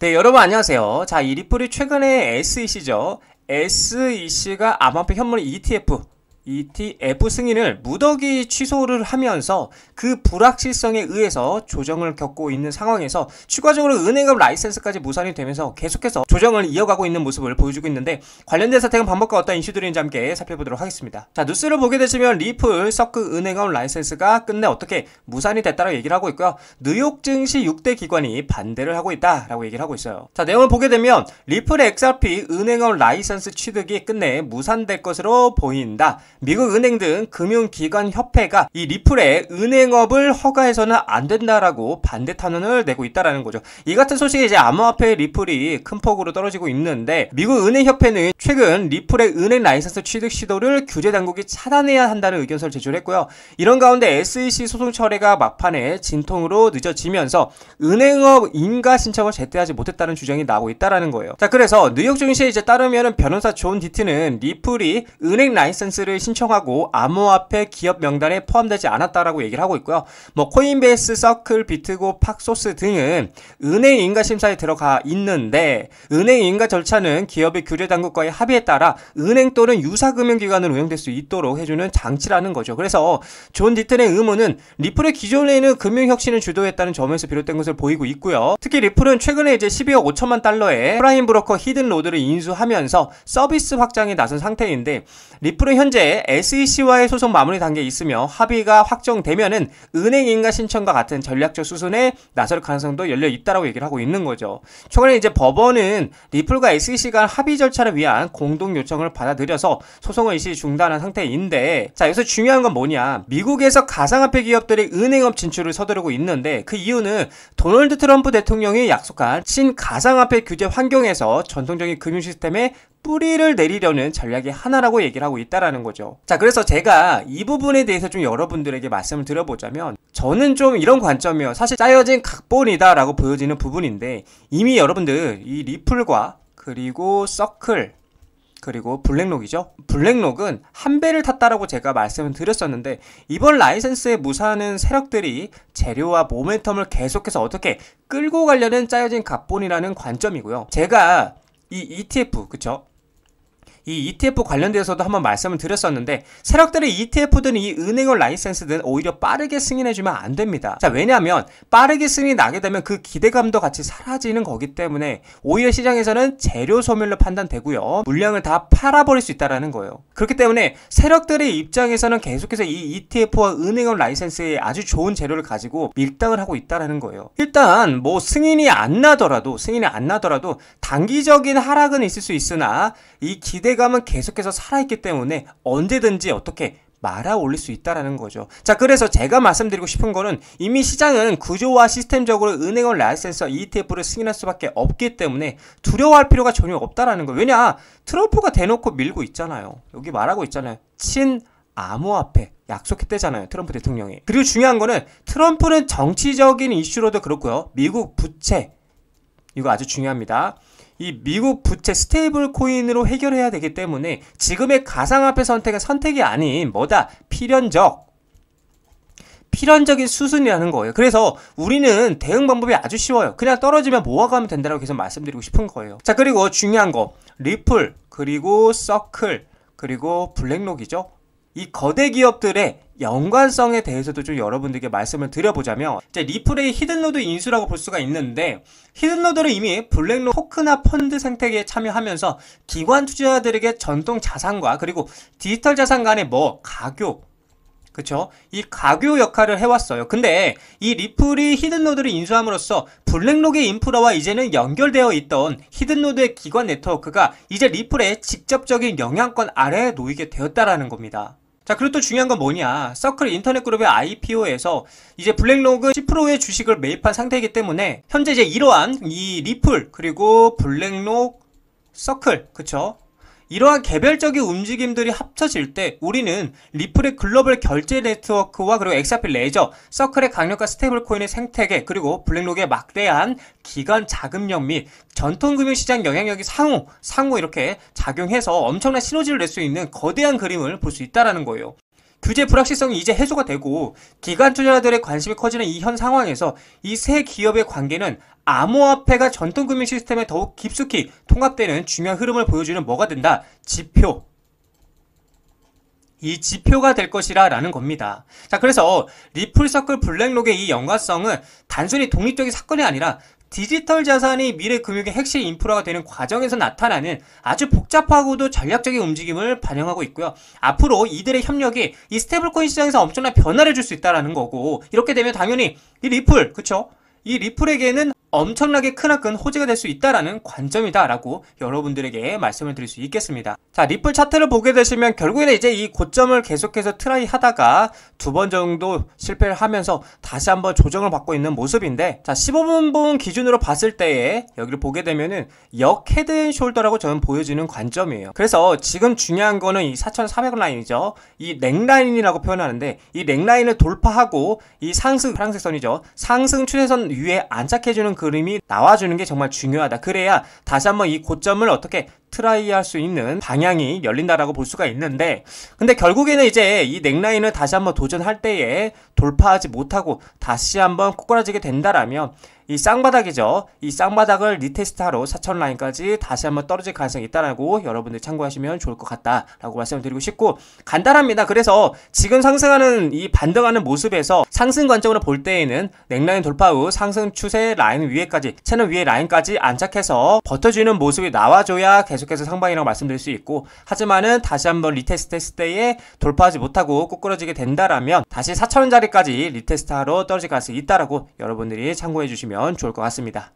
네, 여러분 안녕하세요. 자, 이 리플이 최근에 SEC죠. SEC가 암호화폐 현물 ETF 승인을 무더기 취소를 하면서 그 불확실성에 의해서 조정을 겪고 있는 상황에서 추가적으로 은행업 라이센스까지 무산이 되면서 계속해서 조정을 이어가고 있는 모습을 보여주고 있는데, 관련된 사태는 방법과 어떤 이슈들인지 함께 살펴보도록 하겠습니다. 자, 뉴스를 보게 되시면 리플, 서클 은행업 라이센스가 끝내 어떻게 무산이 됐다라고 얘기를 하고 있고요. 뉴욕 증시 6대 기관이 반대를 하고 있다라고 얘기를 하고 있어요. 자, 내용을 보게 되면 리플 XRP 은행업 라이센스 취득이 끝내 무산될 것으로 보인다. 미국 은행 등 금융기관 협회가 이 리플의 은행업을 허가해서는 안 된다라고 반대 탄원을 내고 있다라는 거죠. 이 같은 소식에 이제 암호화폐 리플이 큰 폭으로 떨어지고 있는데, 미국 은행협회는 최근 리플의 은행 라이센스 취득 시도를 규제 당국이 차단해야 한다는 의견서를 제출했고요. 이런 가운데 SEC 소송 철회가 막판에 진통으로 늦어지면서 은행업 인가 신청을 제때 하지 못했다는 주장이 나오고 있다라는 거예요. 자, 그래서 뉴욕 증시에 이제 따르면은 변호사 존 디트는 리플이 은행 라이센스를 신청하고 암호화폐 기업 명단에 포함되지 않았다라고 얘기를 하고 있고요. 코인베이스, 서클, 비트고, 팍소스 등은 은행 인가 심사에 들어가 있는데, 은행 인가 절차는 기업의 규제 당국과의 합의에 따라 은행 또는 유사금융기관으로 운영될 수 있도록 해주는 장치라는 거죠. 그래서 존 디튼의 의문은 리플의 기존에는 금융혁신을 주도했다는 점에서 비롯된 것을 보이고 있고요. 특히 리플은 최근에 이제 12억 5천만 달러의 프라임 브로커 히든로드를 인수하면서 서비스 확장에 나선 상태인데, 리플은 현재 SEC와의 소송 마무리 단계에 있으며 합의가 확정되면은 은행 인가 신청과 같은 전략적 수순에 나설 가능성도 열려 있다라고 얘기를 하고 있는 거죠. 최근에 이제 법원은 리플과 SEC가 합의 절차를 위한 공동 요청을 받아들여서 소송을 일시 중단한 상태인데, 자, 여기서 중요한 건 뭐냐? 미국에서 가상화폐 기업들의 은행업 진출을 서두르고 있는데, 그 이유는 도널드 트럼프 대통령이 약속한 신가상화폐 규제 환경에서 전통적인 금융 시스템에 뿌리를 내리려는 전략의 하나라고 얘기를 하고 있다라는 거죠. 자, 그래서 제가 이 부분에 대해서 좀 여러분들에게 말씀을 드려보자면, 저는 좀 이런 관점이에요. 사실 짜여진 각본이다 라고 보여지는 부분인데, 이미 여러분들 이 리플과 그리고 서클 그리고 블랙록이죠. 블랙록은 한 배를 탔다라고 제가 말씀을 드렸었는데, 이번 라이센스의 무산은 세력들이 재료와 모멘텀을 계속해서 어떻게 끌고 가려는 짜여진 각본이라는 관점이고요. 제가 이 ETF, 그쵸? 이 ETF 관련돼서도 한번 말씀을 드렸었는데, 세력들의 ETF든 이 은행업 라이센스든 오히려 빠르게 승인해주면 안 됩니다. 자, 왜냐하면 빠르게 승인이 나게 되면 그 기대감도 같이 사라지는 거기 때문에 오히려 시장에서는 재료 소멸로 판단되고요, 물량을 다 팔아버릴 수 있다는 거예요. 그렇기 때문에 세력들의 입장에서는 계속해서 이 ETF와 은행업 라이센스에 아주 좋은 재료를 가지고 밀당을 하고 있다는 거예요. 일단 승인이 안 나더라도 단기적인 하락은 있을 수 있으나 이 기대감은 계속해서 살아있기 때문에 언제든지 어떻게 말아 올릴 수 있다라는 거죠. 자, 그래서 제가 말씀드리고 싶은 거는, 이미 시장은 구조와 시스템적으로 은행업 라이센스와 ETF를 승인할 수밖에 없기 때문에 두려워할 필요가 전혀 없다라는 거예요. 왜냐? 트럼프가 대놓고 밀고 있잖아요. 여기 말하고 있잖아요. 암호화폐 약속했대잖아요, 트럼프 대통령이. 그리고 중요한 거는 트럼프는 정치적인 이슈로도 그렇고요, 미국 부채, 이거 아주 중요합니다. 이 미국 부채 스테이블 코인으로 해결해야 되기 때문에 지금의 가상화폐 선택은 선택이 아닌 필연적인 수순이라는 거예요. 그래서 우리는 대응 방법이 아주 쉬워요. 그냥 떨어지면 모아가면 된다고 계속 말씀드리고 싶은 거예요. 자, 그리고 중요한 거, 리플, 그리고 서클, 그리고 블랙록이죠. 이 거대 기업들의 연관성에 대해서도 좀 여러분들께 말씀을 드려보자면, 이제 리플의 히든노드 인수라고 볼 수가 있는데, 히든노드는 이미 블랙록 토크나 펀드 생태계에 참여하면서 기관 투자자들에게 전통 자산과 그리고 디지털 자산 간의 가교, 그쵸? 이 가교 역할을 해왔어요. 근데 이 리플이 히든노드를 인수함으로써 블랙록의 인프라와 이제는 연결되어 있던 히든노드의 기관 네트워크가 이제 리플의 직접적인 영향권 아래에 놓이게 되었다라는 겁니다. 자, 그리고 또 중요한 건 뭐냐? 서클 인터넷 그룹의 IPO에서 이제 블랙록은 10%의 주식을 매입한 상태이기 때문에 현재 이제 이러한 이 리플, 그리고 블랙록, 서클, 그쵸? 이러한 개별적인 움직임들이 합쳐질 때 우리는 리플의 글로벌 결제 네트워크와 그리고 XRP 레저, 서클의 강력한 스테이블 코인의 생태계, 그리고 블랙록의 막대한 기관 자금력 및 전통금융시장 영향력이 상호 이렇게 작용해서 엄청난 시너지를 낼 수 있는 거대한 그림을 볼 수 있다는 거예요. 규제 불확실성이 이제 해소가 되고 기관 투자자들의 관심이 커지는 이 현 상황에서 이 세 기업의 관계는 암호화폐가 전통 금융 시스템에 더욱 깊숙이 통합되는 중요한 흐름을 보여주는 뭐가 된다? 지표. 이 지표가 될 것이라 라는 겁니다. 자, 그래서 리플서클 블랙록의 이 연관성은 단순히 독립적인 사건이 아니라 디지털 자산이 미래 금융의 핵심 인프라가 되는 과정에서 나타나는 아주 복잡하고도 전략적인 움직임을 반영하고 있고요. 앞으로 이들의 협력이 이 스테이블코인 시장에서 엄청난 변화를 줄 수 있다는 거고, 이렇게 되면 당연히 이 리플, 그쵸? 이 리플에게는 엄청나게 크나큰 호재가 될 수 있다라는 관점이다 라고 여러분들에게 말씀을 드릴 수 있겠습니다. 자, 리플 차트를 보게 되시면 결국에는 이제 이 고점을 계속해서 트라이 하다가 두 번 정도 실패를 하면서 다시 한번 조정을 받고 있는 모습인데, 자, 15분봉 기준으로 봤을 때에 여기를 보게 되면은 역 헤드앤숄더라고 저는 보여지는 관점이에요. 그래서 지금 중요한 거는 이 4,400원 라인이죠. 이 넥라인이라고 표현하는데, 이 넥라인을 돌파하고 이 상승, 파란색 선이죠. 상승 추세선 위에 안착해주는 그림이 나와주는 게 정말 중요하다. 그래야 다시 한번 이 고점을 어떻게 트라이할 수 있는 방향이 열린다라고 볼 수가 있는데, 근데 결국에는 이제 이 넥라인을 다시 한번 도전할 때에 돌파하지 못하고 다시 한번 꼬꾸라지게 된다라면 이 쌍바닥이죠. 이 쌍바닥을 리테스트하러 4,000 라인까지 다시 한번 떨어질 가능성이 있다라고 여러분들 참고하시면 좋을 것 같다라고 말씀을 드리고 싶고, 간단합니다. 그래서 지금 상승하는 이 반등하는 모습에서 상승 관점으로 볼 때에는 넥라인 돌파 후 상승 추세 라인 위에까지, 채널 위에 라인까지 안착해서 버텨주는 모습이 나와줘야 계속해서 상방이라고 말씀드릴 수 있고, 하지만은 다시 한번 리테스트 했을 때에 돌파하지 못하고 꼬꾸라지게 된다라면 다시 4,000원짜리까지 리테스트하러 떨어질 가능성이 있다라고 여러분들이 참고해 주시면 좋을 것 같습니다.